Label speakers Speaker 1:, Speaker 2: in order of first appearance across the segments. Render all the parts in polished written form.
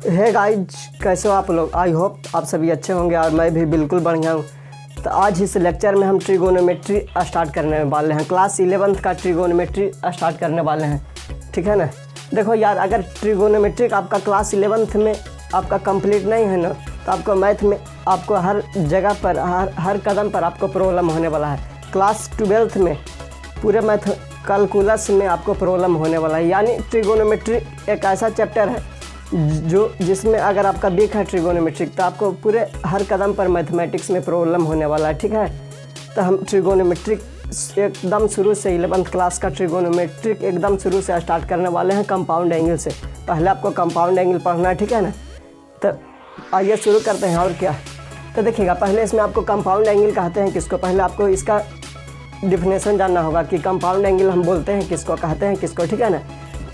Speaker 1: Hey guys, कैसे हो आप लोग। आई होप आप सभी अच्छे होंगे और मैं भी बिल्कुल बढ़िया हूँ। तो आज इस लेक्चर में हम ट्रिगोनोमेट्री स्टार्ट करने वाले हैं। क्लास 11th का ट्रिगोनोमेट्री स्टार्ट करने वाले हैं, ठीक है ना। देखो यार, अगर ट्रिगोनोमेट्री आपका क्लास 11th में आपका कंप्लीट नहीं है ना, तो आपको मैथ में आपको हर जगह पर हर कदम पर आपको प्रॉब्लम होने वाला है। क्लास 12th में पूरे मैथ कैलकुलस में आपको प्रॉब्लम होने वाला है। यानी ट्रिगोनोमेट्री एक ऐसा चैप्टर है जिसमें अगर आपका वीक है ट्रिगोनोमेट्रिक, तो आपको पूरे हर कदम पर मैथमेटिक्स में प्रॉब्लम होने वाला है, ठीक है। तो हम ट्रिगोनोमेट्रिक एकदम शुरू से 11th क्लास का ट्रिगोनोमेट्रिक एकदम शुरू से स्टार्ट करने वाले हैं कंपाउंड एंगल से। पहले आपको कंपाउंड एंगल पढ़ना है, ठीक है ना। तो आइए शुरू करते हैं। और क्या, तो देखिएगा, पहले इसमें आपको कंपाउंड एंगल कहते हैं किसको, पहले आपको इसका डिफिनेशन जानना होगा कि कंपाउंड एंगल हम बोलते हैं किसको, कहते हैं किसको, ठीक है ना।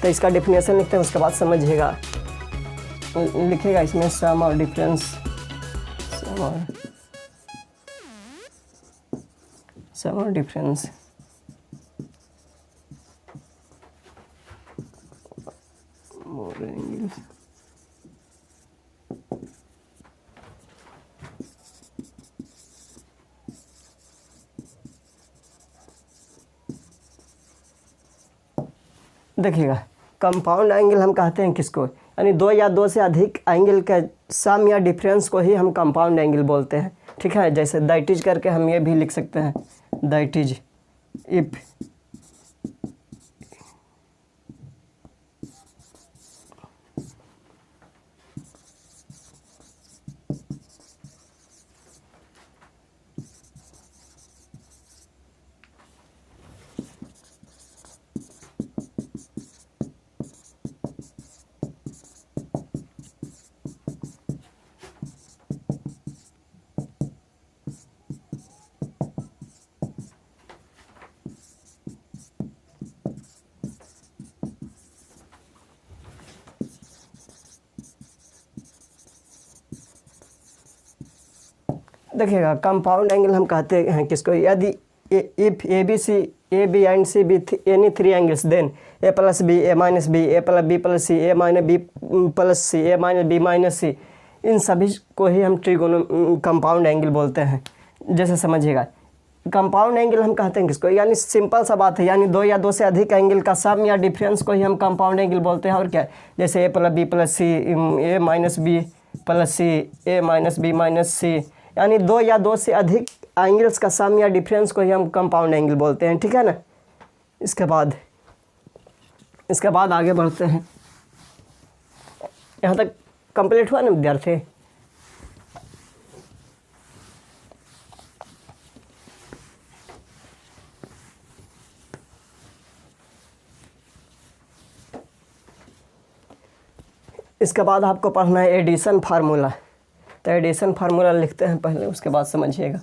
Speaker 1: तो इसका डिफिनेशन लिखते हैं, उसके बाद समझिएगा। लिखिएगा इसमें सम और डिफरेंस, सम और डिफरेंस। मोर एंगल, देखिएगा कंपाउंड एंगल हम कहते हैं किसको, यानी दो या दो से अधिक एंगल के सम या डिफरेंस को ही हम कंपाउंड एंगल बोलते हैं, ठीक है। जैसे दैट इज करके हम ये भी लिख सकते हैं, दैट इज इफ देखिएगा कंपाउंड एंगल हम कहते हैं किसको, यदि if A B C, A B and C be any three angles, then A plus B, A minus B, A plus B plus C, A minus B plus C, A minus B minus C, इन सभी को ही हम compound angle बोलते हैं। जैसे समझिएगा, compound angle हम कहते हैं किसको, यानी सिंपल सा बात है, यानी दो या दो से अधिक एंगल का सम या डिफरेंस को ही हम कंपाउंड एंगल बोलते हैं। और क्या, जैसे ए plus B plus C, A minus B plus C, A minus B minus सी, यानी दो या दो से अधिक एंगल्स का सम या डिफरेंस को ही हम कंपाउंड एंगल बोलते हैं, ठीक है ना। इसके बाद आगे बढ़ते हैं। यहाँ तक कंप्लीट हुआ ना विद्यार्थी। इसके बाद आपको पढ़ना है एडिशन फार्मूला। तो एडिशन फार्मूला लिखते हैं पहले, उसके बाद समझिएगा।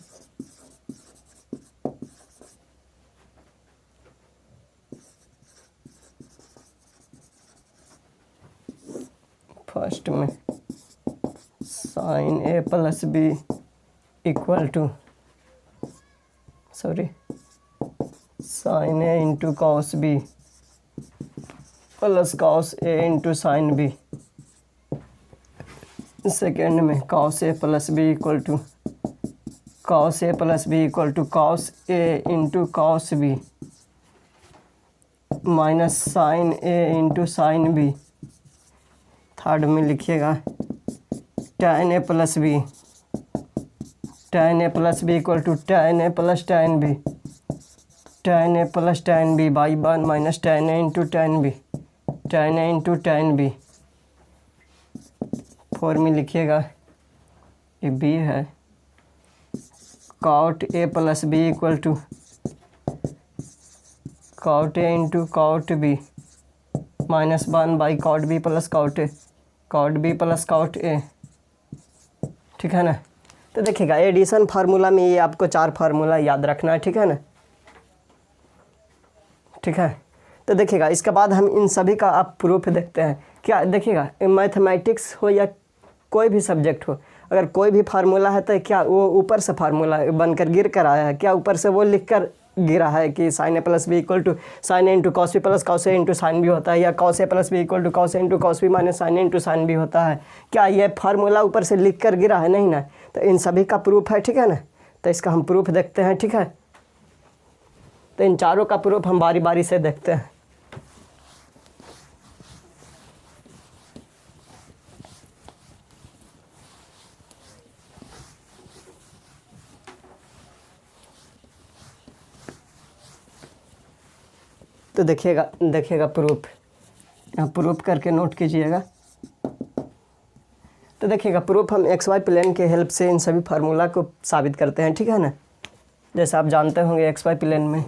Speaker 1: फर्स्ट में sine A plus B equal to sine A into cos B plus cos A into sine B. Second में cos A plus B equal to cos A plus B equal to cos A into cos B minus sine A into sine B. Third में लिखिएगा tan A plus B equal to tan A plus tan B, tan A plus tan B by 1 minus tan A into tan B, tan A into tan B. Four में लिखिएगा, ये B है, cot A plus B equal to cot A into cot B minus 1 by cot B plus cot A, cot B plus cot A, ठीक है ना। तो देखिएगा addition formula में ये आपको 4 फार्मूला याद रखना है, ठीक है ना, ठीक है। तो देखिएगा इसके बाद हम इन सभी का आप प्रूफ देखते हैं। क्या देखिएगा, मैथमेटिक्स हो या कोई भी सब्जेक्ट हो, अगर कोई भी फार्मूला है तो क्या वो ऊपर से फार्मूला बनकर गिर कर आया है, क्या ऊपर से वो लिख कर गिरा है कि sine A plus B equal to sine A into cos B plus cos A into sine B होता है, या cos A plus B equal to cos A into cos B minus sine A into sine B होता है, क्या ये formula ऊपर से लिख कर गिरा है? नहीं ना। तो इन सभी का प्रूफ है, ठीक है ना। तो इसका हम प्रूफ देखते हैं, ठीक है। तो इन चारों का प्रूफ हम बारी बारी से देखते हैं। तो देखिएगा प्रूफ, यहाँ प्रूफ करके नोट कीजिएगा। तो देखिएगा प्रूफ हम एक्स वाई प्लेन के हेल्प से इन सभी फार्मूला को साबित करते हैं, ठीक है ना। जैसे आप जानते होंगे एक्स वाई प्लेन में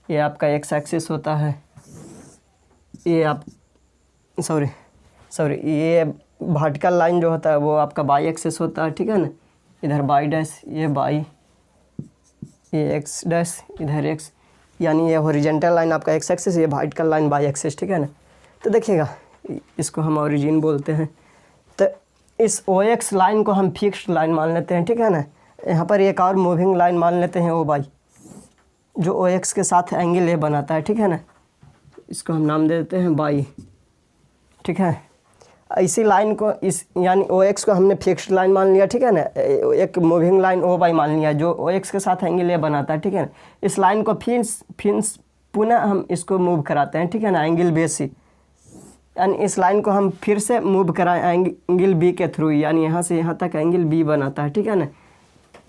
Speaker 1: ये आपका एक्स एक्सिस होता है, ये आप सॉरी ये वर्टिकल लाइन जो होता है वो आपका बाई एक्सिस होता है, ठीक है ना। इधर बाई डैश, ये बाई, ये एक्स डैश, इधर एक्स, यानी ये हॉरिजॉन्टल लाइन आपका एक्स एक्सिस, ये वर्टिकल लाइन बाई एक्सिस, ठीक है ना। तो देखिएगा इसको हम ओरिजिन बोलते हैं। तो इस ओ एक्स लाइन को हम फिक्स्ड लाइन मान लेते हैं, ठीक है ना। यहाँ पर एक और मूविंग लाइन मान लेते हैं ओ बाई, जो ओ एक्स के साथ एंगल ए बनाता है, ठीक है ना। इसको हम नाम दे देते हैं बाई, ठीक है। इसी लाइन को इस यानी ओ एक्स को हमने फिक्स्ड लाइन मान लिया, ठीक है ना। एक मूविंग लाइन ओ बाई मान लिया जो ओ एक्स के साथ एंगल ए बनाता है, ठीक है ना। इस लाइन को फिर पुनः हम इसको मूव कराते हैं, ठीक है ना, एंगल बी से, यानी इस लाइन को हम फिर से मूव कराएं एंगल बी के थ्रू, यानी यहाँ से यहाँ तक एंगल बी बनाता है, ठीक है ना।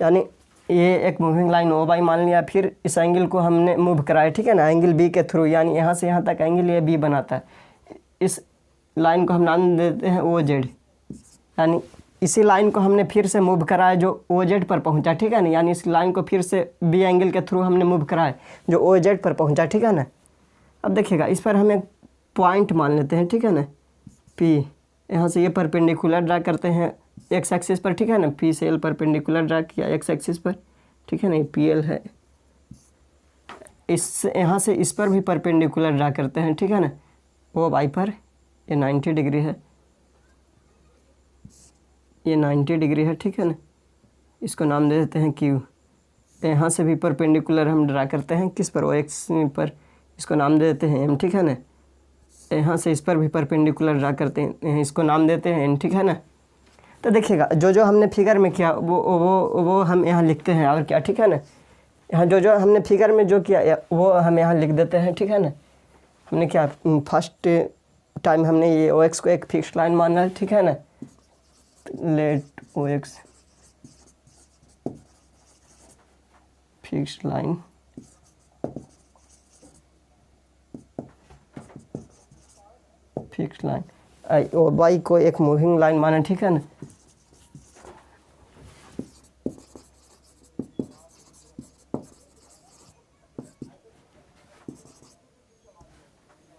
Speaker 1: यानी ये एक मूविंग लाइन ओ बाई मान लिया, फिर इस एंगल को हमने मूव कराया, ठीक है ना, एंगल बी के थ्रू, यानी यहाँ से यहाँ तक एंगल ए बी बनाता है। इस लाइन को हम नाम देते हैं ओ जेड, यानी इसी लाइन को हमने फिर से मूव कराया जो ओ जेड पर पहुँचा, ठीक है ना। यानी इस लाइन को फिर से बी एंगल के थ्रू हमने मूव कराया जो ओ जेड पर पहुँचा, ठीक है ना। अब देखिएगा इस पर हम एक पॉइंट मान लेते हैं, ठीक है ना, पी। यहाँ से ये परपेंडिकुलर ड्रा करते हैं एक्स एक्सिस पर, ठीक है ना। पी से एल परपेंडिकुलर ड्रा किया एक्स एक्सिस पर, ठीक है ना, ये पी एल है। इस यहाँ से इस पर भी परपेंडिकुलर ड्रा करते हैं, ठीक है ना, ओ बाई पर। ये 90 डिग्री है, ये 90 डिग्री है, ठीक है ना। इसको नाम दे देते हैं क्यू। यहाँ से भी परपेंडिकुलर हम ड्रा करते हैं किस पर, ओ एक्स पर। इसको नाम दे देते हैं एम, ठीक है ना। यहाँ से इस पर भी परपेंडिकुलर ड्रा करते हैं, इसको नाम देते हैं एन, ठीक है ना। तो देखिएगा जो हमने फिगर में किया वो हम यहाँ लिखते हैं, और क्या, ठीक है ना। यहाँ जो हमने फिगर में जो किया वो हम यहाँ लिख देते हैं, ठीक है ना। हमने क्या फर्स्ट टाइम हमने ये ओ एक्स को एक फिक्स्ड लाइन माना है, ठीक है ना। Let O X fixed line, fixed line, O by को एक मूविंग लाइन माना, ठीक है ना।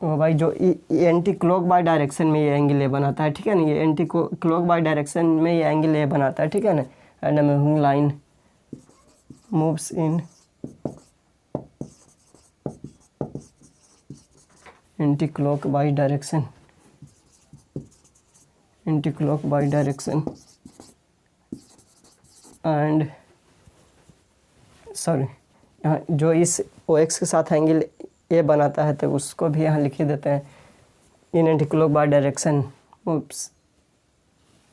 Speaker 1: ओ भाई जो एंटी क्लॉक बाय डायरेक्शन में ये एंगल ए बनाता है, ठीक है ना। ये एंटी क्लॉक बाय डायरेक्शन में ये एंगल ए बनाता है, ठीक है ना। And moving line moves in anti clock by direction, anti clock by direction and sorry, यहाँ जो इस ओ एक्स के साथ एंगल ए बनाता है तो उसको भी यहाँ लिख ही देते हैं in anti clock by direction.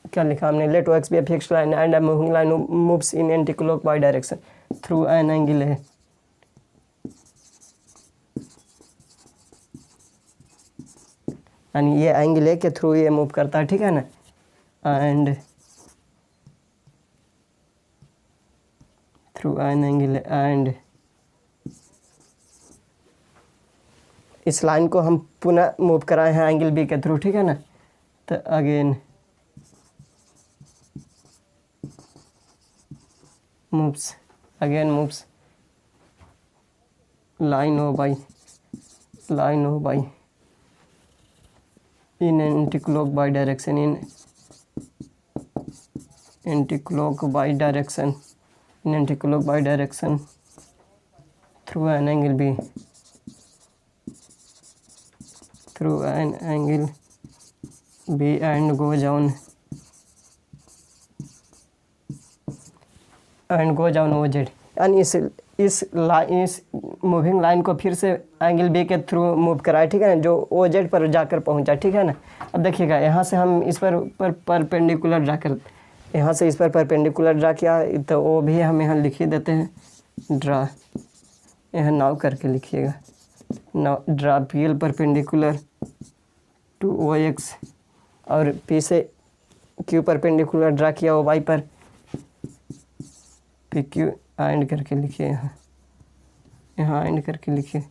Speaker 1: क्या लिखा हमने, let O X be a fixed line and moving line moves in anti clock by direction through an angle A. यानी ये एंगल ए के थ्रू ये मूव करता है, ठीक है ना। And through an angle and इस लाइन को हम पुनः मूव कराए हैं एंगल बी के थ्रू, ठीक है ना। तो again moves line O by in anti-clock by direction, in anti-clock by direction through an angle B, and go down OZ। यानी इस इस मूविंग लाइन को फिर से एंगल बी के थ्रू मूव कराए, ठीक है ना, जो ओ जेड पर जाकर पहुंचा, ठीक है ना। अब देखिएगा यहाँ से हम इस पर परपेंडिकुलर ड्रा कर, यहाँ से इस पर परपेंडिकुलर ड्रा किया, तो वो भी हम यहाँ लिख ही देते हैं ड्रा, यहाँ नाव करके लिखिएगा, now draw P L perpendicular to O X, और पी से क्यू परपेंडिकुलर ड्रा किया ओ वाई पर, पी क्यू एंड करके लिखिए, यहाँ एंड करके लिखिए,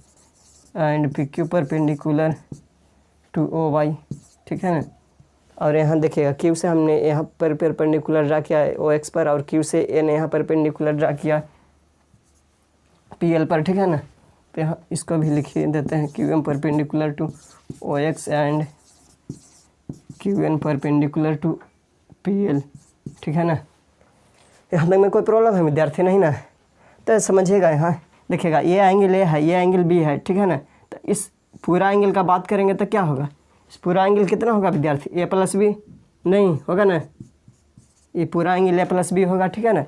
Speaker 1: and P Q perpendicular to O Y, ठीक है ना। और यहाँ देखिएगा क्यू से हमने यहाँ पर परपेंडिकुलर ड्रा किया है ओ एक्स पर, और क्यू से एन यहाँ परपेंडिकुलर ड्रा किया पी एल पर, ठीक है ना। तो यहाँ इसको भी लिखिए देते हैं Q M perpendicular to O X and Q N perpendicular to P L, ठीक है ना। यहाँ तक में कोई प्रॉब्लम है विद्यार्थी, नहीं ना? तो समझिएगा, यहाँ देखिएगा ये एंगल ए है, ये एंगल बी है, ठीक है ना। तो इस पूरा एंगल का बात करेंगे तो क्या होगा, इस पूरा एंगल कितना होगा विद्यार्थी, ए प्लस बी नहीं होगा ना, ये पूरा एंगल ए प्लस बी होगा, ठीक है ना।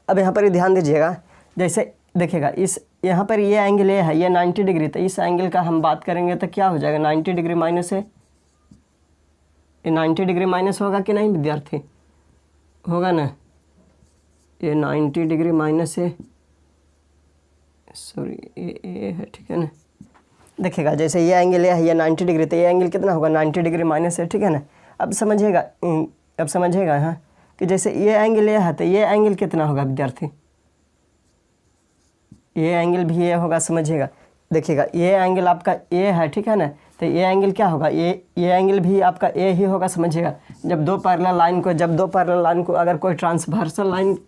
Speaker 1: अब यहाँ पर ही ध्यान दीजिएगा, जैसे देखिएगा इस यहाँ पर ये एंगल ए है, ये 90 डिग्री, तो इस एंगल का हम बात करेंगे तो क्या हो जाएगा, 90 डिग्री माइनस है, ये 90 डिग्री माइनस होगा कि नहीं विद्यार्थी, होगा ना। ये 90 डिग्री माइनस है, सॉरी ये है, ठीक है ना। देखिएगा जैसे ये एंगल है, ये 90 डिग्री, तो ये एंगल कितना होगा, 90 डिग्री माइनस है, ठीक है ना। अब समझिएगा यहाँ कि जैसे ये एंगल ये है, तो ये एंगल कितना होगा विद्यार्थी, ये एंगल भी ये होगा, समझिएगा। देखिएगा ये एंगल आपका ए है, ठीक है ना, तो ये एंगल क्या होगा, ये एंगल भी आपका ए ही होगा, समझिएगा। जब दो पैरेलल लाइन को अगर कोई ट्रांसवर्सल लाइन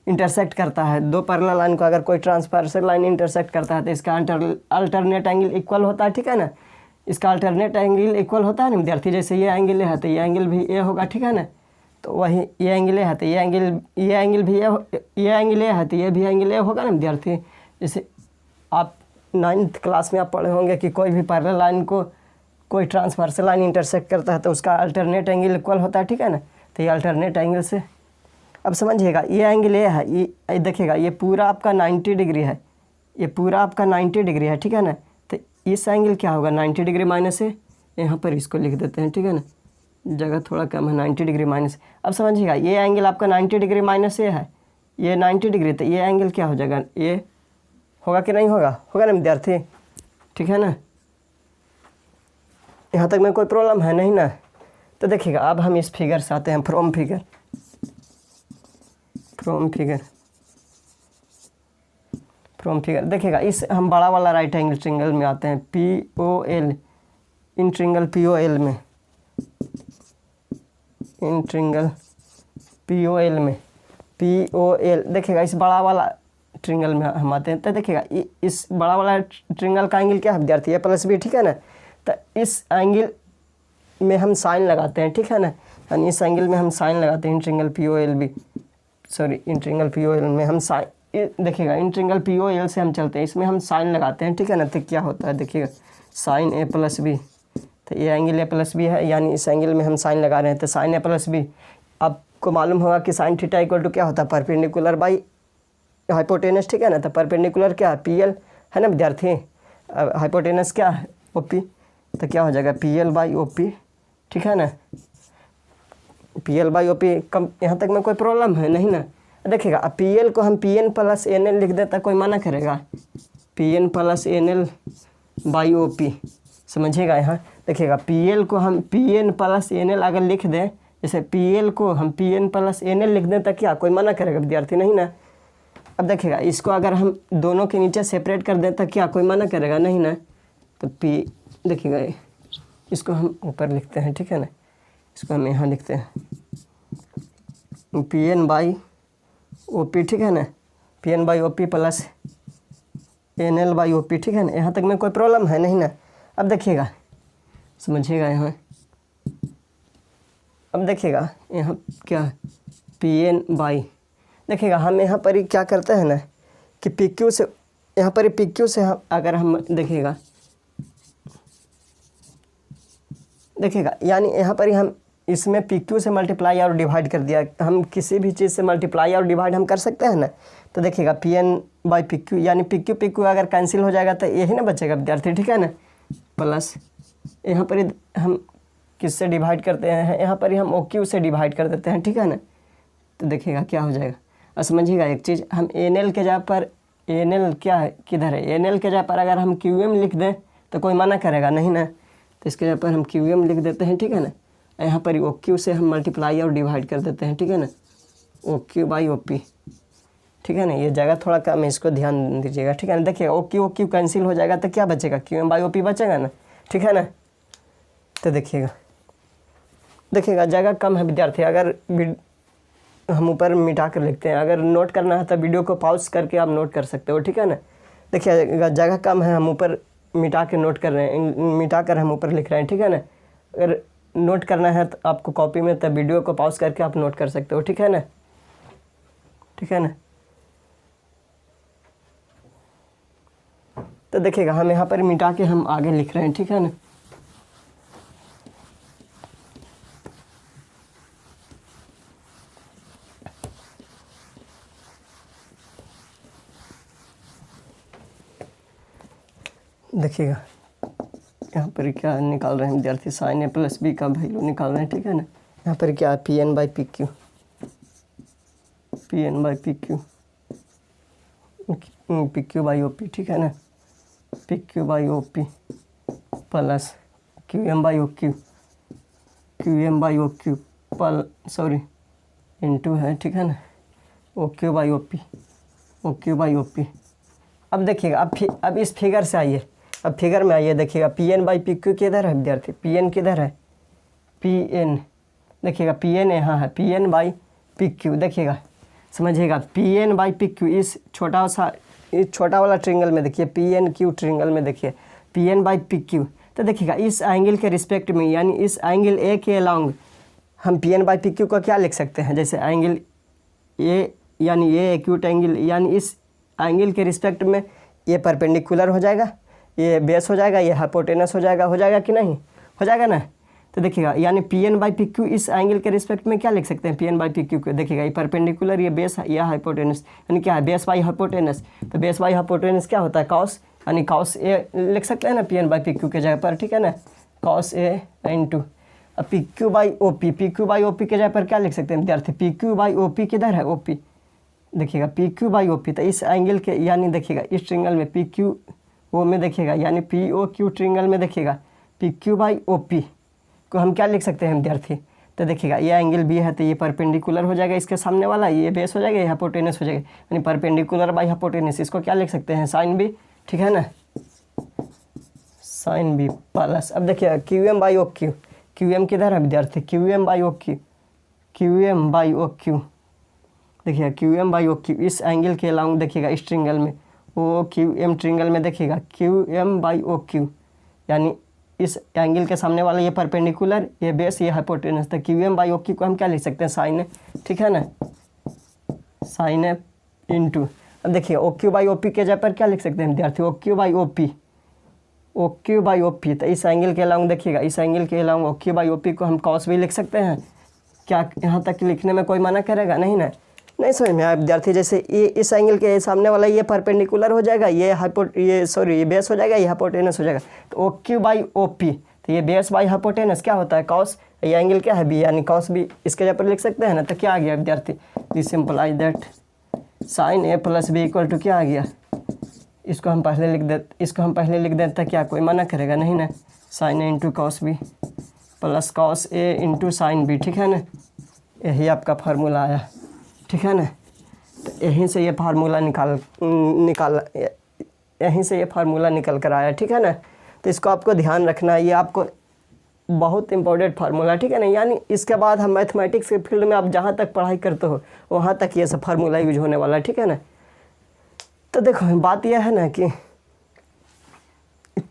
Speaker 1: इंटरसेक्ट करता है, दो पैरेलल लाइन को अगर कोई ट्रांसवर्सल लाइन इंटरसेक्ट करता है, तो इसका अल्टरनेट एंगल इक्वल होता है, ठीक है ना। इसका अल्टरनेट एंगल इक्वल होता है ना विद्यार्थी, जैसे ये एंगल है तो ये एंगल भी ए होगा, ठीक है ना। तो वही ये एंगल है तो ये एंगल भी ये एंगल ए है तो ये भी एंगल ए होगा ना विद्यार्थी। जैसे आप 9th क्लास में आप पढ़े होंगे कि कोई भी पैरेलल लाइन को कोई ट्रांसवर्सल लाइन इंटरसेक्ट करता है तो उसका अल्टरनेट एंगल इक्वल होता है, ठीक है ना। तो ये अल्टरनेट एंगल से अब समझिएगा ये एंगल ये है, ये देखिएगा ये पूरा आपका 90 डिग्री है, ये पूरा आपका 90 डिग्री है, ठीक है ना। तो इस एंगल क्या होगा, 90 डिग्री माइनस है, यहाँ पर इसको लिख देते हैं, ठीक है ना, जगह थोड़ा कम है, 90 डिग्री माइनस। अब समझिएगा ये एंगल आपका 90 डिग्री माइनस ये है, ये 90 डिग्री, तो ये एंगल क्या हो जाएगा, ये होगा कि नहीं होगा, होगा ना विद्यार्थी, ठीक है ना। यहाँ तक में कोई प्रॉब्लम है नहीं ना। तो देखिएगा अब हम इस फिगर से आते हैं, फ्रॉम फिगर देखिएगा इस हम बड़ा वाला राइट एंगल ट्रिंगल में आते हैं, POL, इन ट्रिंगल POL में, इन ट्रिंगल POL देखिएगा इस बड़ा वाला ट्रिंगल में हम आते हैं। तो देखिएगा इस बड़ा वाला ट्रिंगल का एंगल क्या है विद्यार्थी, ए प्लस बी, ठीक है ना। तो इस एंगल में हम साइन लगाते हैं, ठीक है ना, यानी इस एंगल में हम साइन लगाते हैं, इन ट्रिंगल POL में हम साइन, देखिएगा इन ट्रिंगल POL से हम चलते हैं, इसमें हम साइन लगाते हैं, ठीक है ना। तो क्या होता है देखिएगा साइन ए प्लस बी, तो ये एंगल ए प्लस बी है, यानी इस एंगल में हम साइन लगा रहे हैं, तो साइन ए प्लस बी। आपको मालूम होगा कि साइन थीटा इक्वल टू क्या होता है, परपेंडिकुलर बाई हाइपोटेनस, ठीक है ना। तो परपेंडिकुलर क्या है, PL है ना विद्यार्थी, हाइपोटेनस क्या है, OP, तो क्या हो जाएगा PL बाई OP, ठीक है ना, PL बाई OP। कम यहाँ तक में कोई प्रॉब्लम है नहीं ना। देखिएगा अब PL को हम PN प्लस NL लिख देता, कोई मना करेगा, PN plus NL by OP, समझिएगा। यहाँ देखिएगा PL को हम PN प्लस NL अगर लिख दें, जैसे PL को हम PN प्लस NL लिख दें तो क्या कोई मना करेगा विद्यार्थी, नहीं ना। अब देखिएगा इसको अगर हम दोनों के नीचे सेपरेट कर दें तो क्या कोई मना करेगा, नहीं ना। तो देखिएगा इसको हम ऊपर लिखते हैं, ठीक है ना, इसको हम यहाँ लिखते हैं PN बाई OP, ठीक है ना, PN by OP plus NL by OP, ठीक है ना। यहाँ तक में कोई प्रॉब्लम है नहीं ना। अब देखिएगा समझिएगा यहाँ, अब देखिएगा यहाँ क्या है PN बाई, देखिएगा हम यहाँ पर ही क्या करते हैं ना कि PQ से, यहाँ पर PQ से हम अगर हम देखिएगा यानी यहाँ पर ही हम इसमें पी क्यू से मल्टीप्लाई और डिवाइड कर दिया। हम किसी भी चीज़ से मल्टीप्लाई और डिवाइड हम कर सकते हैं ना। तो देखिएगा P N by P Q, यानी पी क्यू अगर कैंसिल हो जाएगा तो यही ना बचेगा विद्यार्थी, ठीक है ना। प्लस यहाँ पर हम किससे डिवाइड करते हैं, यहाँ पर ही हम ओ क्यू से डिवाइड कर देते हैं, ठीक है ना। तो देखिएगा क्या हो जाएगा। और समझिएगा एक चीज़, हम एन एल के जगह पर, एन एल क्या है किधर है, एन एल के जगह पर अगर हम क्यू एम लिख दें तो कोई मना करेगा नहीं ना। तो इसके जगह पर हम क्यू एम लिख देते हैं, ठीक है ना। यहाँ पर ओ क्यू से हम मल्टीप्लाई और डिवाइड कर देते हैं, ठीक है ना, O Q by O P, ठीक है ना। ये जगह थोड़ा कम है, इसको ध्यान दीजिएगा, ठीक है ना। देखिए ओ क्यू कैंसिल हो जाएगा तो क्या बचेगा, Q M by O P बचेगा ना, ठीक है ना। तो देखिएगा जगह कम है विद्यार्थी। अगर हम ऊपर मिटा कर लिखते हैं, अगर नोट करना है तो वीडियो को पॉज करके आप नोट कर सकते हो, ठीक है ना। देखिए जगह कम है, हम ऊपर मिटा के नोट कर रहे हैं, मिटा कर हम ऊपर लिख रहे हैं, ठीक है ना। अगर नोट करना है तो आपको कॉपी में, तब वीडियो को पॉज करके आप नोट कर सकते हो, ठीक है ना, ठीक है ना। तो देखिएगा हम यहाँ पर मिटा के हम आगे लिख रहे हैं, ठीक है ना। देखिएगा यहाँ पर क्या निकाल रहे हैं विद्यार्थी, साइन ए प्लस बी का वैल्यू निकाल रहे हैं, ठीक है ना। यहाँ पर क्या P N by P Q, P N by P Q, P Q by O P, ठीक है ना, P Q by O P plus Q M by O Q, Q M by O Q into है, ठीक है ना, O Q by O P, O Q by O P. अब देखिएगा अब इस फिगर से आइए, अब फिगर में आइए, देखिएगा P N by P Q किधर है विद्यार्थी, पी एन किधर है, पी एन, देखिएगा पी एन यहाँ है, P N by P Q. देखिएगा समझिएगा P N by P Q, इस छोटा वाला ट्रिंगल में देखिए, पी एन क्यू ट्रिंगल में देखिए P N by P Q. तो देखिएगा इस एंगल के रिस्पेक्ट में, यानी इस एंगल ए के अलोंग हम P N by P Q को क्या लिख सकते हैं, जैसे एंगल ए, यानी ये एक्यूट एंगल, यानी इस एंगल के रिस्पेक्ट में ये परपेंडिकुलर हो जाएगा, ये बेस हो जाएगा, ये हाइपोटेनस हो जाएगा कि नहीं, हो जाएगा ना। तो देखिएगा यानी P N by P Q इस एंगल के रिस्पेक्ट में क्या लिख सकते हैं, P N by P Q को। देखिएगा ये परपेंडिकुलर, ये बेस, ये हाइपोटेनस, यानी क्या है, बेस बाई हाइपोटेनस। तो बेस बाई हाइपोटेनस क्या होता है, कॉस, यानी कॉस ए लिख सकते हैं ना P N by P Q के जगह पर, ठीक है ना, कॉस ए इंटू अब P Q by O P, P Q by O P के जगह पर क्या लिख सकते हैं विद्यार्थी, P Q by O P किधर है, ओ पी, देखिएगा P Q by O P. तो इस एंगल के, यानी देखिएगा इस ट्रिंगल में पी क्यू ओ में देखिएगा, यानी पी ओ क्यू ट्रिंगल में देखिएगा P Q by O P को हम क्या लिख सकते हैं विद्यार्थी। तो देखिएगा ये एंगल बी है, तो ये परपेंडिकुलर हो जाएगा इसके सामने वाला, ये बेस हो जाएगा, ये हाइपोटेनस हो जाएगा, यानी परपेंडिकुलर बाई हाइपोटेनस, इसको क्या लिख सकते हैं, साइन बी, ठीक है ना, साइन बी प्लस। अब देखिए Q M by O Q, Q M किधर है विद्यार्थी, Q M by O Q, Q M by O Q, देखिएगा Q M by O Q इस एंगल के अलाउंग देखिएगा इस ट्रिंगल में, ओ क्यू एम ट्रिंगल में देखिएगा Q M by O Q, यानी इस एंगल के सामने वाला ये परपेंडिकुलर, ये बेस, ये हाइपोटेनस। तो Q M by O Q को हम क्या लिख सकते हैं, साइन ए, ठीक है ना, साइन ए इंटू अब देखिए O Q by O P के जगह पर क्या लिख सकते हैं विद्यार्थी, O Q by O P, O Q by O P. तो इस एंगल के अलाउंग देखिएगा, इस एंगल के along O Q by O P को हम कॉस भी लिख सकते हैं। क्या यहाँ तक लिखने में कोई मना करेगा, नहीं ना, नहीं समझ में आया विद्यार्थी। जैसे ये इस एंगल के सामने वाला ये परपेंडिकुलर हो जाएगा, ये बेस हो जाएगा, ये हाइपोटेनस हो जाएगा। तो O Q by O P, तो ये बेस बाई हाइपोटेनस क्या होता है, कॉस, ये एंगल क्या है बी, यानी कॉस बी, इसके जगह पर लिख सकते हैं ना। तो क्या आ गया विद्यार्थी, this simplifies that sine A plus B equal to क्या आ गया, इसको हम पहले लिख देते, क्या कोई मना करेगा, नहीं ना, sine A into cos B plus cos A into sine B, ठीक है ना। यही आपका फार्मूला आया, ठीक है ना। तो यहीं से ये फार्मूला यहीं से ये फार्मूला निकल कर आया, ठीक है ना। तो इसको आपको ध्यान रखना है, ये आपको बहुत इंपॉर्टेंट फार्मूला, ठीक है ना। यानी इसके बाद हम मैथमेटिक्स के फील्ड में आप जहाँ तक पढ़ाई करते हो वहाँ तक ये सब फार्मूला यूज होने वाला है, ठीक है ना। तो देखो बात यह है ना कि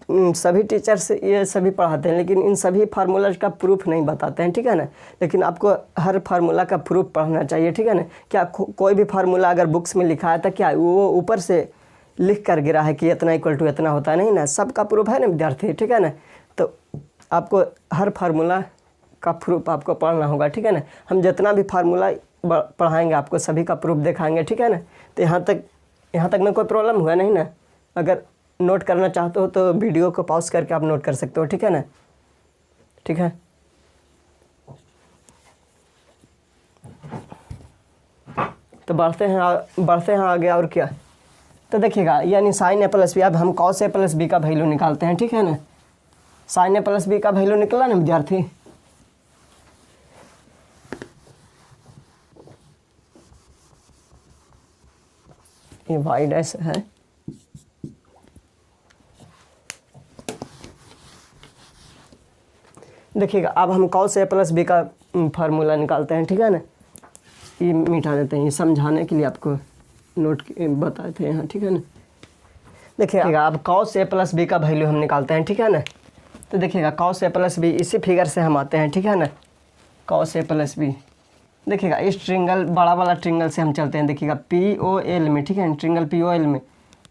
Speaker 1: सभी टीचर्स ये सभी पढ़ाते हैं, लेकिन इन सभी फार्मूलाज का प्रूफ नहीं बताते हैं, ठीक है ना। लेकिन आपको हर फार्मूला का प्रूफ पढ़ना चाहिए, ठीक है ना। क्या कोई भी फार्मूला अगर बुक्स में लिखा है तो क्या वो ऊपर से लिख कर गिरा है कि इतना इक्वल टू इतना होता है, नहीं ना, सबका प्रूफ है ना विद्यार्थी, ठीक है ना। तो आपको हर फार्मूला का प्रूफ आपको पढ़ना होगा, ठीक है ना। हम जितना भी फार्मूला पढ़ाएंगे आपको सभी का प्रूफ दिखाएंगे, ठीक है ना। तो यहाँ तक में कोई प्रॉब्लम हुआ नहीं ना। अगर नोट करना चाहते हो तो वीडियो को पॉज करके आप नोट कर सकते हो, ठीक है ना। ठीक है, तो बढ़ते हैं आगे। और क्या, तो देखिएगा यानी साइन ए प्लस बी, अब हम कॉस ए प्लस बी का वैल्यू निकालते हैं, ठीक है ना। साइन ए प्लस बी का वैल्यू निकला ना विद्यार्थी। ये वाई डैश है, देखिएगा अब हम कॉस ए प्लस बी का फार्मूला निकालते हैं, ठीक है ना। ये मिटा देते हैं, ये समझाने के लिए आपको नोट बताए थे यहाँ, ठीक है ना। देखिएगा अब कॉस ए प्लस बी का वैल्यू हम निकालते हैं, ठीक है ना। तो देखिएगा कॉस ए प्लस बी इसी फिगर से हम आते हैं, ठीक है ना। कॉस ए प्लस बी, देखिएगा इस ट्रिंगल बड़ा वाला ट्रिंगल से हम चलते हैं, देखिएगा पी ओ एल में, ठीक है ना। ट्रिंगल पी ओ एल में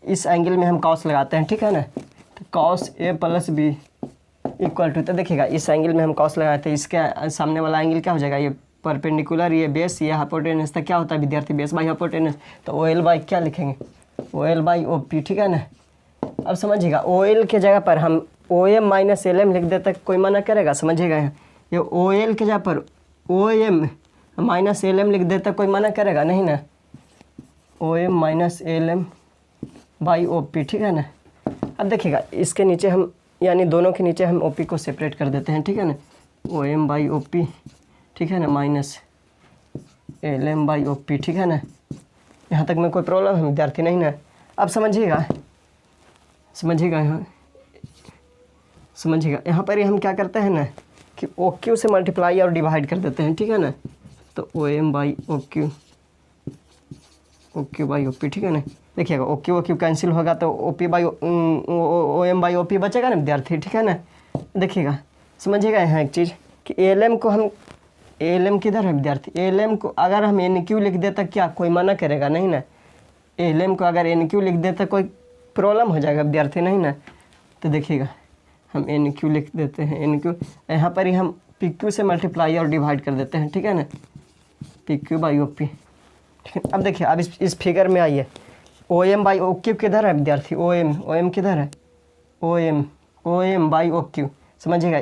Speaker 1: इस एंगल में हम कॉस लगाते हैं, ठीक है ना। तो cos A plus B equal to, तो देखिएगा इस एंगल में हम कॉस लगाते हैं, इसके सामने वाला एंगल क्या हो जाएगा, ये परपेंडिकुलर, ये बेस, ये हाइपोटेनस। तो क्या होता है विद्यार्थी, बेस बाई हाइपोटेनस। तो ओ एल बाई क्या लिखेंगे, O L by O P, ठीक है ना। अब समझिएगा ओ एल के जगह पर हम O M minus L M लिख देते, कोई मना करेगा, समझिएगा। ये ओ एल के जगह पर O M minus L M लिख देता, कोई मना करेगा नहीं ना। O M minus L M by O P, ठीक है ना। अब देखिएगा इसके नीचे हम यानी दोनों के नीचे हम ओ पी को सेपरेट कर देते हैं, ठीक है ना। O M by O P, ठीक है ना, minus L M by O P, ठीक है ना। यहाँ तक में कोई प्रॉब्लम है विद्यार्थी नहीं ना। अब समझिएगा यहाँ पर ही हम क्या करते हैं ना कि ओ क्यू से मल्टीप्लाई और डिवाइड कर देते हैं, ठीक है ना। तो O M by O Q by O P, ठीक है ना। देखिएगा ओ क्यू कैंसिल होगा तो O P by O M by O P बचेगा ना विद्यार्थी, ठीक है ना। देखिएगा समझिएगा यहाँ एक चीज़ कि एल एम को हम, एल एम किधर है विद्यार्थी, एल एम को अगर हम एन क्यू लिख देता क्या कोई मना करेगा नहीं ना। एल एम को अगर एन क्यू लिख देता कोई प्रॉब्लम हो जाएगा विद्यार्थी नहीं ना। तो देखिएगा हम एन क्यू लिख देते हैं, एन क्यू यहाँ पर ही हम पी क्यू से मल्टीप्लाई और डिवाइड कर देते हैं, ठीक है ना। P Q by O P, ठीक है। अब देखिए अब इस फिगर में आइए, O M by O Q किधर है विद्यार्थी, ओ एम किधर है, O M by O Q, समझिएगा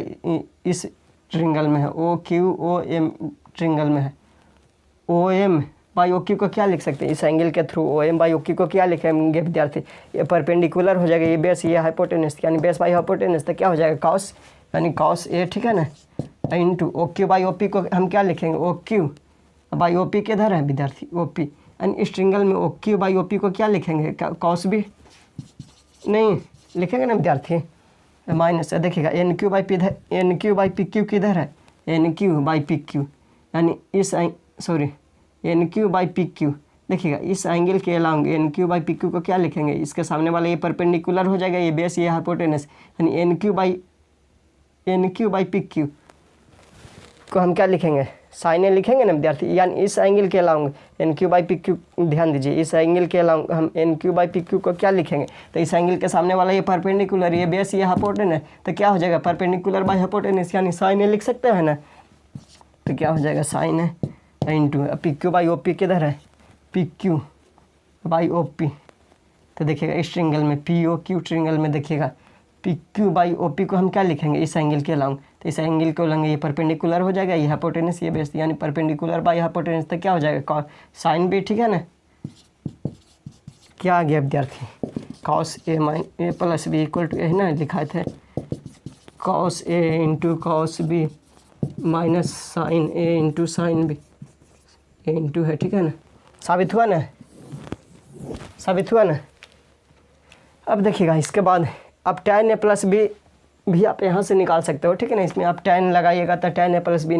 Speaker 1: इस ट्रिंगल में है, O Q O M triangle में है। O M by O Q को क्या लिख सकते हैं, इस एंगल के through O M by O Q को क्या लिखेंगे विद्यार्थी, ये परपेंडिकुलर हो जाएगा, ये बेस, ये हाइपोटेनस, यानी बेस बाई हाइपोटेनस। तो क्या हो जाएगा कॉस, यानी कॉस ए, ठीक है ना, into O Q by O P को हम क्या लिखेंगे, O Q by O P किधर है विद्यार्थी, ओ पी, यानी इस ट्रिंगल में O Q by O P को क्या लिखेंगे, कॉस बी नहीं लिखेंगे ना विद्यार्थी, माइनस। देखिएगा N Q by P, N Q by P Q किधर है, N Q by P Q, यानी इस N Q by P Q. देखिएगा इस एंगल के along N Q by P Q को क्या लिखेंगे, इसके सामने वाला ये परपेंडिकुलर हो जाएगा, ये बेस, ये हाइपोटेनस, यानी N Q by P Q को हम क्या लिखेंगे, साइन ए लिखेंगे ना विद्यार्थी, यानी इस एंगल के along N Q by P Q, ध्यान दीजिए इस एंगल के अलाउंग हम N Q by P Q को क्या लिखेंगे, तो इस एंगल के सामने वाला ये परपेंडिकुलर, ये बेस, ये हाइपोटेनस, तो क्या हो जाएगा परपेंडिकुलर बाई हाइपोटेनस, यानी साइन ए लिख सकते हैं ना। तो क्या हो जाएगा sine A into P Q by O P किधर है, P Q by O P. तो देखिएगा इस ट्रिंगल में पी ओ क्यू ट्रिंगल में देखिएगा P Q by O P को हम क्या लिखेंगे, इस एंगल के अलाउंग, तो इस एंगल को लेंगे, ये परपेंडिकुलर हो जाएगा, ये हाइपोटेनस, ये बेस, यानी परपेंडिकुलर बाई हाइपोटेनस। तो क्या हो जाएगा साइन बी, ठीक है ना। क्या आ गया विद्यार्थी, cos A plus B equal to, यही ना लिखाए थे, cos A into cos B minus sine A into sine B, A into है, ठीक है ना। साबित हुआ ना। अब देखिएगा इसके बाद अब tan a प्लस बी भी आप यहाँ से निकाल सकते हो, ठीक है ना। इसमें आप tan लगाइएगा तो tan a प्लस बी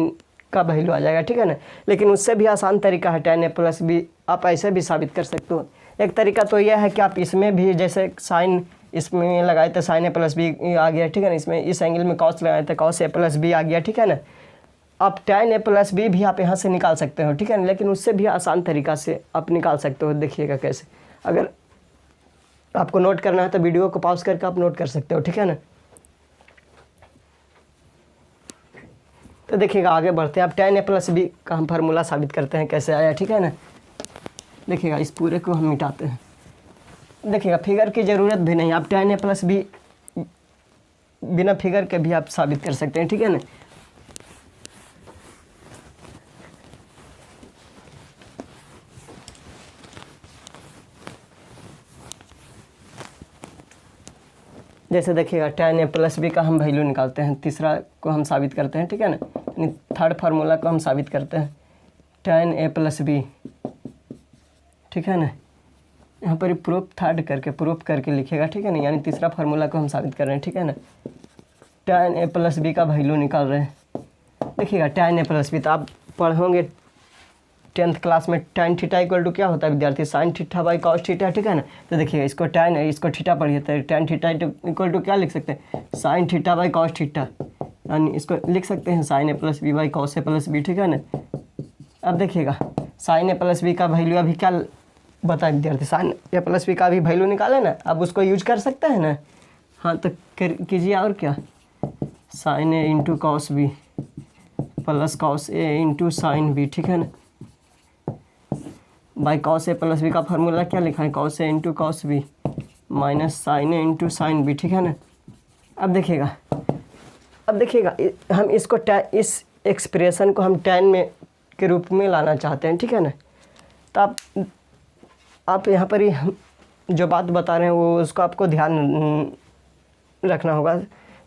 Speaker 1: का वैल्यू आ जाएगा, ठीक है ना। लेकिन उससे भी आसान तरीका है, tan a प्लस बी आप ऐसे भी साबित कर सकते हो। एक तरीका तो यह है कि आप इसमें भी जैसे साइन इसमें लगाए थे साइन a प्लस बी आ गया, ठीक है ना। इसमें इस एंगल में कॉस लगाए थे कॉस a प्लस बी आ गया, ठीक है ना। आप tan a प्लस बी भी आप यहाँ से निकाल सकते हो, ठीक है ना। लेकिन उससे भी आसान तरीका से आप निकाल सकते हो, देखिएगा कैसे। अगर आपको नोट करना है तो वीडियो को पॉज करके आप नोट कर सकते हो, ठीक है ना। तो देखिएगा आगे बढ़ते हैं। अब tan a प्लस बी का हम फार्मूला साबित करते हैं कैसे आया, ठीक है ना। देखिएगा इस पूरे को हम मिटाते हैं। देखिएगा फिगर की ज़रूरत भी नहीं, आप tan a प्लस बी बिना फिगर के भी आप साबित कर सकते हैं, ठीक है ना। जैसे देखिएगा tan a प्लस बी का हम वैल्यू निकालते हैं, तीसरा को हम साबित करते हैं, ठीक है ना। यानी थर्ड फार्मूला को हम साबित करते हैं tan a प्लस बी, ठीक है ना। यहाँ पर प्रूफ करके लिखिएगा, ठीक है ना। यानी तीसरा फार्मूला को हम साबित कर रहे हैं, ठीक है ना। tan a प्लस बी का वैल्यू निकाल रहे हैं। देखिएगा tan a प्लस बी तो आप पढ़ोगे 10th क्लास में tan थीटा इक्वल टू क्या होता है विद्यार्थी, sign theta by cos theta, ठीक है ना। तो देखिए इसको tan है, इसको थीटा पढ़िए, तो tan थीटा इक्वल टू क्या लिख सकते हैं, sine theta by cos theta. यानी इसको लिख सकते हैं sine a plus B by cos a plus B, ठीक है ना। अब देखिएगा साइन a प्लस बी का वैल्यू अभी क्या बताए विद्यार्थी, साइन a प्लस बी का भी वैल्यू निकाले ना, अब उसको यूज कर सकते हैं ना। हाँ तो कीजिए, और क्या, sine a into cos B plus cos a into sine B, ठीक है ना। By cos A plus B का फार्मूला क्या लिखा है, cos A into cos B minus sine A into sine B, ठीक है ना। अब देखिएगा हम इसको इस एक्सप्रेशन को हम tan में के रूप में लाना चाहते हैं, ठीक है ना। तो आप यहाँ पर ही जो बात बता रहे हैं वो उसको आपको ध्यान रखना होगा।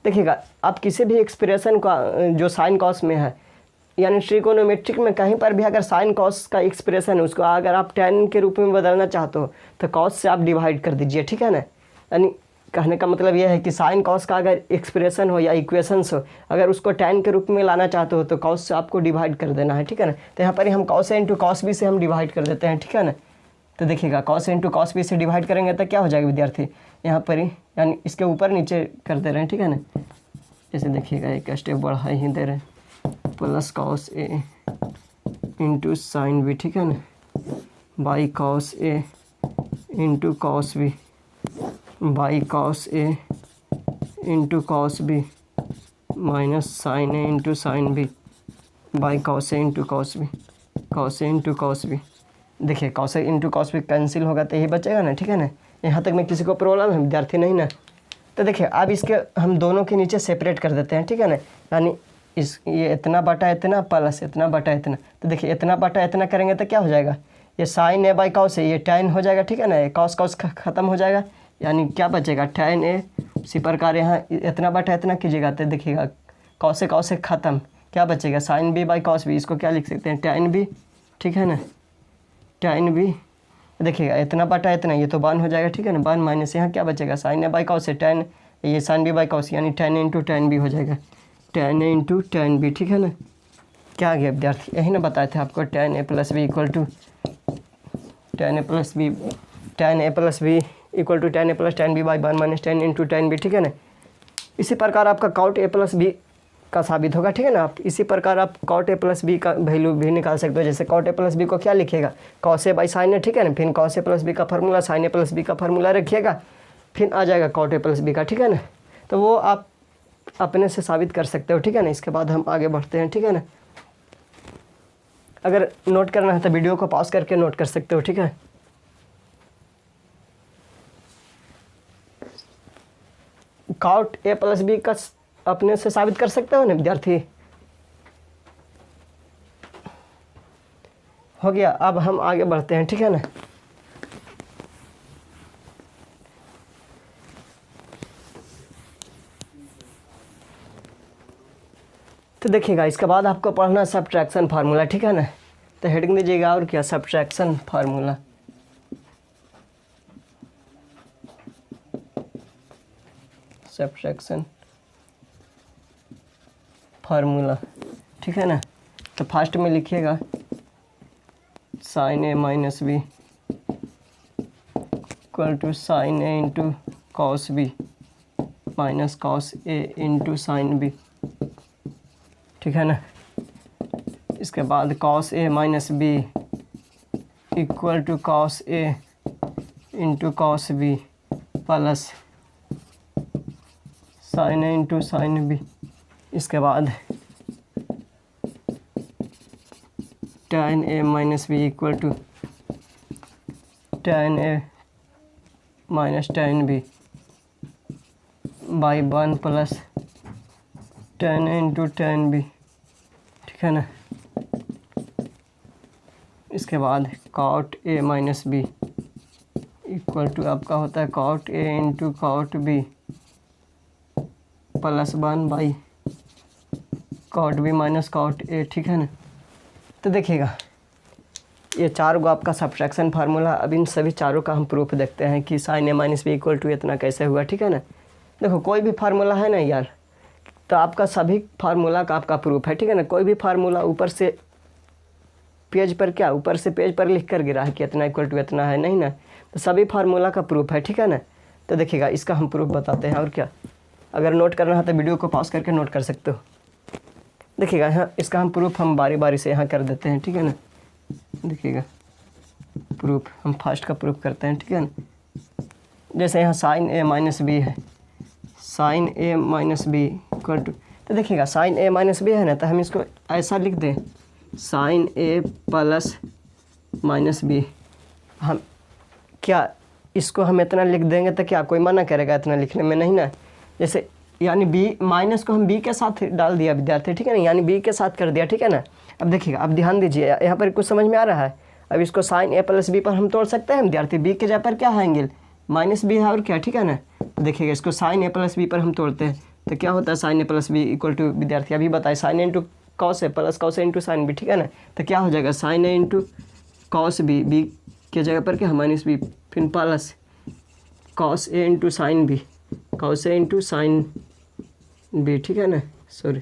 Speaker 1: देखिएगा आप किसी भी एक्सप्रेशन का जो साइन कॉस में है, यानी ट्रिगोनोमेट्रिक में कहीं पर भी अगर साइन कॉस का एक्सप्रेशन है उसको अगर आप tan के रूप में बदलना चाहते हो तो कॉस से आप डिवाइड कर दीजिए, ठीक है ना। यानी कहने का मतलब यह है कि साइन कॉस का अगर एक्सप्रेशन हो या इक्वेशंस हो, अगर उसको tan के रूप में लाना चाहते हो तो कॉस से आपको डिवाइड कर देना है, ठीक है ना। तो यहाँ पर हम कॉस इंटू कॉस बी से हम डिवाइड कर देते हैं, ठीक है ना। तो देखिएगा कॉस इंटू कॉस बी से डिवाइड करेंगे तो क्या हो जाएगा विद्यार्थी, यहाँ पर ही यानी इसके ऊपर नीचे कर दे रहे हैं, ठीक है ना। जैसे देखिएगा एक स्टेप बढ़ा ही दे रहे हैं, plus cos A into sine B, ठीक है ना, by cos A into cos B by cos A into cos B minus sine A into sine B by cos A into cos B, cos A into cos B. देखिए cos A into cos B cancel होगा तो यही बचेगा ना, ठीक है ना। यहाँ तक में किसी को प्रॉब्लम है विद्यार्थी, नहीं ना। तो देखिए अब इसके हम दोनों के नीचे सेपरेट कर देते हैं, ठीक है ना। यानी ये इतना बटा इतना प्लस इतना बटा इतना, तो देखिए इतना बटा इतना करेंगे तो क्या हो जाएगा, ये साइन ए बाई कॉस है, ये tan हो जाएगा, ठीक है ना। कॉस कॉस ख़त्म हो जाएगा, यानी क्या बचेगा tan ए। इसी प्रकार यहाँ इतना बटा इतना कीजिएगा तो देखिएगा कॉस से ख़त्म, क्या बचेगा, sine B by cos B. इसको क्या लिख सकते हैं, tan बी, ठीक है ना, tan बी। देखिएगा इतना बटा इतना, ये तो 1 हो जाएगा, ठीक है ना। 1 माइनस यहाँ क्या बचेगा, साइन ए बाई कॉस है, tan ये साइन बी बाई कॉस, यानी tan इंटू tan बी हो जाएगा, tan A into tan B, ठीक है ना। क्या आ गया विद्यार्थी, यही ना बताए थे आपको, tan A plus B equal to tan A plus B equal to tan A plus tan B by 1 minus tan into tan B, ठीक है ना। इसी प्रकार आपका cot ए प्लस बी का साबित होगा, ठीक है ना। आप इसी प्रकार आप cot ए प्लस बी का वैल्यू भी निकाल सकते हो। जैसे cot ए प्लस बी को क्या लिखिएगा, cos ए बाई साइन ए, ठीक है ना। फिर cos ए प्लस बी का formula sign A plus B का फार्मूला रखिएगा, फिर आ जाएगा cot ए प्लस बी का, ठीक है ना। तो वो आप अपने से साबित कर सकते हो, ठीक है ना। इसके बाद हम आगे बढ़ते हैं, ठीक है ना। अगर नोट करना है तो वीडियो को पॉज करके नोट कर सकते हो, ठीक है। cot ए प्लस बी का अपने से साबित कर सकते हो ना विद्यार्थी, हो गया। अब हम आगे बढ़ते हैं, ठीक है ना। तो देखिएगा इसके बाद आपको पढ़ना सब्ट्रैक्शन फार्मूला, ठीक है ना। तो हेडिंग दीजिएगा और क्या, सब्ट्रैक्शन फार्मूला। सब्ट्रैक्शन फार्मूला, ठीक है ना। तो फर्स्ट में लिखिएगा sine A minus B equal to sine A into cos B minus cos A into sine B, ठीक है ना। इसके बाद cos A minus B equal to cos A into cos B plus sine A into sine B. इसके बाद tan a minus B equal to tan a minus tan b by 1 plus tan a into tan b, ठीक है ना। इसके बाद cot a minus B equal to आपका होता है cot a into cot b plus 1 by cot b minus cot a, ठीक है ना। तो देखिएगा ये चार गो आपका सब्ट्रैक्शन फार्मूला। अब इन सभी चारों का हम प्रूफ देखते हैं कि sine A minus B equal to इतना कैसे हुआ, ठीक है ना। देखो कोई भी फार्मूला है ना यार, तो आपका सभी फार्मूला का आपका प्रूफ है, ठीक है ना। कोई भी फार्मूला ऊपर से पेज पर क्या ऊपर से पेज पर लिख कर गिरा है कि इतना इक्वल टू इतना है, नहीं ना। तो सभी फार्मूला का प्रूफ है, ठीक है ना। तो देखिएगा इसका हम प्रूफ बताते हैं। और क्या, अगर नोट करना है तो वीडियो को पॉज करके नोट कर सकते हो। देखिएगा यहाँ इसका हम प्रूफ हम बारी बारी से यहाँ कर देते हैं, ठीक है ना। देखिएगा प्रूफ हम फास्ट का प्रूफ करते हैं, ठीक है ना। जैसे यहाँ साइन ए माइनस बी है, sine A minus B equal to, तो देखिएगा साइन ए माइनस बी है ना, तो हम इसको ऐसा लिख दें sign A plus minus B. हम क्या इसको हम इतना लिख देंगे तो क्या कोई मना करेगा इतना लिखने में, नहीं ना। जैसे यानी बी माइनस को हम बी के साथ डाल दिया विद्यार्थी, ठीक है ना, यानी बी के साथ कर दिया, ठीक है ना। अब देखिएगा, अब ध्यान दीजिए यहाँ पर कुछ समझ में आ रहा है। अब इसको साइन ए प्लस बी पर हम तोड़ सकते हैं विद्यार्थी, बी के जगह पर क्या है एंगल माइनस बी है और क्या, ठीक है ना। तो देखिएगा इसको साइन ए प्लस बी पर हम तोड़ते हैं तो क्या होता है sine A plus B equal to विद्यार्थी अभी बताए sine A into cos A plus cos A into sine B, ठीक है ना। तो क्या हो जाएगा sine A into cos B, B के जगह पर क्या माइनस बी, फिर plus cos A into sine B, cos A into sine B, ठीक है ना, सॉरी,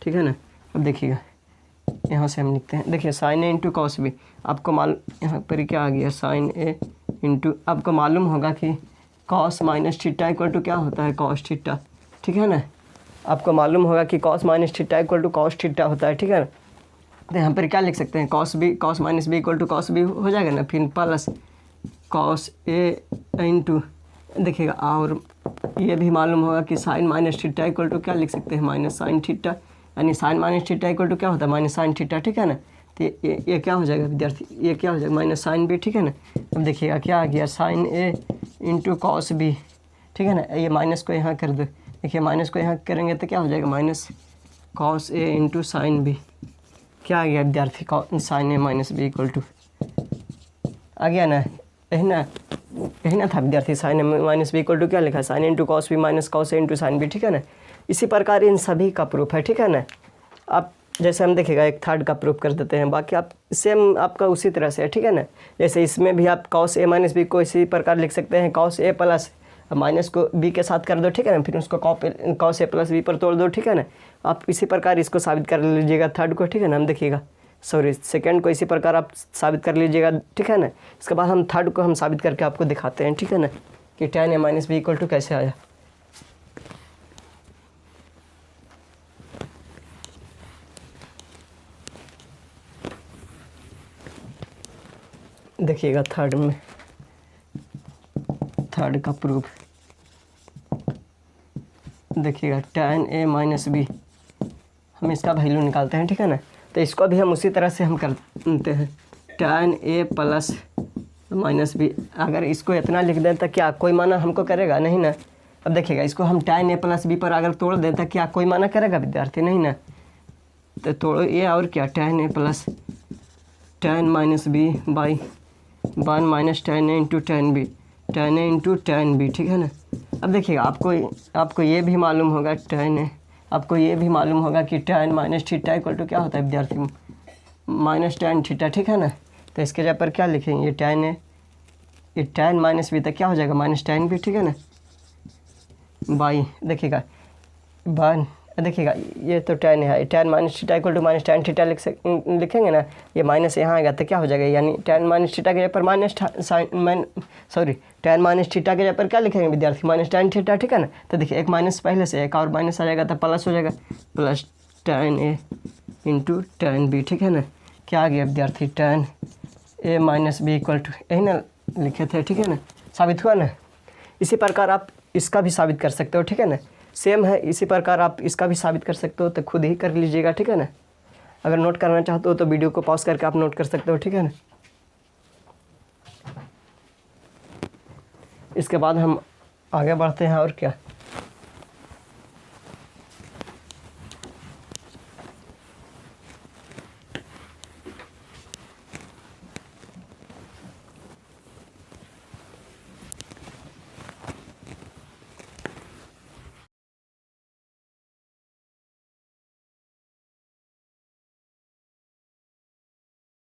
Speaker 1: ठीक है ना। अब देखिएगा यहाँ से हम लिखते हैं, देखिए sign A into cos B, आपको यहाँ पर क्या आ गया साइन ए इंटू, आपको मालूम होगा कि cos minus theta equal to क्या होता है कॉस थीटा, ठीक है ना। आपको मालूम होगा कि cos minus theta equal to cos theta होता है, ठीक है ना। तो यहाँ पर क्या लिख सकते हैं cos B, cos minus B equal to cos B हो जाएगा ना, फिर प्लस कॉस ए इंटू, देखिएगा और ये भी मालूम होगा कि sine minus theta equal to क्या लिख सकते हैं माइनस साइन थीटा, यानी sine minus theta equal to क्या होता है माइनस साइन थीटा, ठीक है ना। तो ये क्या हो जाएगा विद्यार्थी, ये क्या हो जाएगा माइनस साइन बी, ठीक है ना। अब देखिएगा क्या आ गया sign A into cos B, ठीक है ना। ये माइनस को यहाँ कर दो, देखिए माइनस को यहाँ करेंगे तो क्या हो जाएगा minus cos A into sine B, क्या आ गया विद्यार्थी sine A minus B equal to आ गया ना, यही ना था विद्यार्थी sine A minus B equal to क्या लिखा है sine into cos B minus cos A into sine B, ठीक है ना। इसी प्रकार इन सभी का प्रूफ है, ठीक है ना। आप जैसे हम देखिएगा एक थर्ड का प्रूफ कर देते हैं, बाकी आप सेम आपका उसी तरह से है, ठीक है ना। जैसे इसमें भी आप कॉस ए माइनस बी को इसी प्रकार लिख सकते हैं कॉस ए प्लस माइनस को बी के साथ कर दो, ठीक है ना, फिर उसको कॉस ए प्लस बी पर तोड़ दो, ठीक है ना। आप इसी प्रकार इसको साबित कर लीजिएगा थर्ड को, ठीक है ना। हम देखिएगा सॉरी सेकंड को इसी प्रकार आप साबित कर लीजिएगा, ठीक है ना। इसके बाद हम थर्ड को हम साबित करके आपको दिखाते हैं, ठीक है ना, कि tan a minus B equal to कैसे आया। देखिएगा थर्ड में, थर्ड का प्रूफ देखिएगा tan a माइनस बी, हम इसका वैल्यू निकालते हैं, ठीक है ना। तो इसको भी हम उसी तरह से हम करते हैं tan a plus minus B. अगर इसको इतना लिख दें तो क्या कोई माना हमको करेगा, नहीं ना। अब देखिएगा इसको हम tan a प्लस बी पर अगर तोड़ दें तो क्या कोई माना करेगा विद्यार्थी, नहीं ना। तो तोड़ो ये और क्या tan a plus tan minus B by 1 minus tan a into tan b, tan a into tan b, ठीक है ना। अब देखिएगा आपको ये भी मालूम होगा आपको ये भी मालूम होगा कि tan minus theta equal to क्या होता है विद्यार्थी माइनस tan थीटा, ठीक है ना। तो इसके जगह पर क्या लिखेंगे ये tan है, ये tan माइनस बी तक क्या हो जाएगा माइनस tan बी, ठीक है ना, बाई देखिएगा देखिएगा ये तो tan है, tan minus theta equal to minus tan theta लिखेंगे ना, ये माइनस यहाँ आएगा तो क्या हो जाएगा, यानी tan माइनस थीटा के जगह पर माइनस tan माइनस थीटा के जगह पर क्या लिखेंगे विद्यार्थी माइनस tan थीटा, ठीक है ना। तो देखिए एक माइनस पहले से एक और माइनस आ जाएगा तो प्लस हो जाएगा plus tan a into tan b, ठीक है ना। क्या आ गया विद्यार्थी tan a minus B equal to, यही ना लिखे थे, ठीक है ना, साबित हुआ ना। इसी प्रकार आप इसका भी साबित कर सकते हो, ठीक है ना। सेम है। इसी प्रकार आप इसका भी साबित कर सकते हो, तो खुद ही कर लीजिएगा, ठीक है ना। अगर नोट करना चाहते हो तो वीडियो को पॉज करके आप नोट कर सकते हो, ठीक है ना। इसके बाद हम आगे बढ़ते हैं और क्या।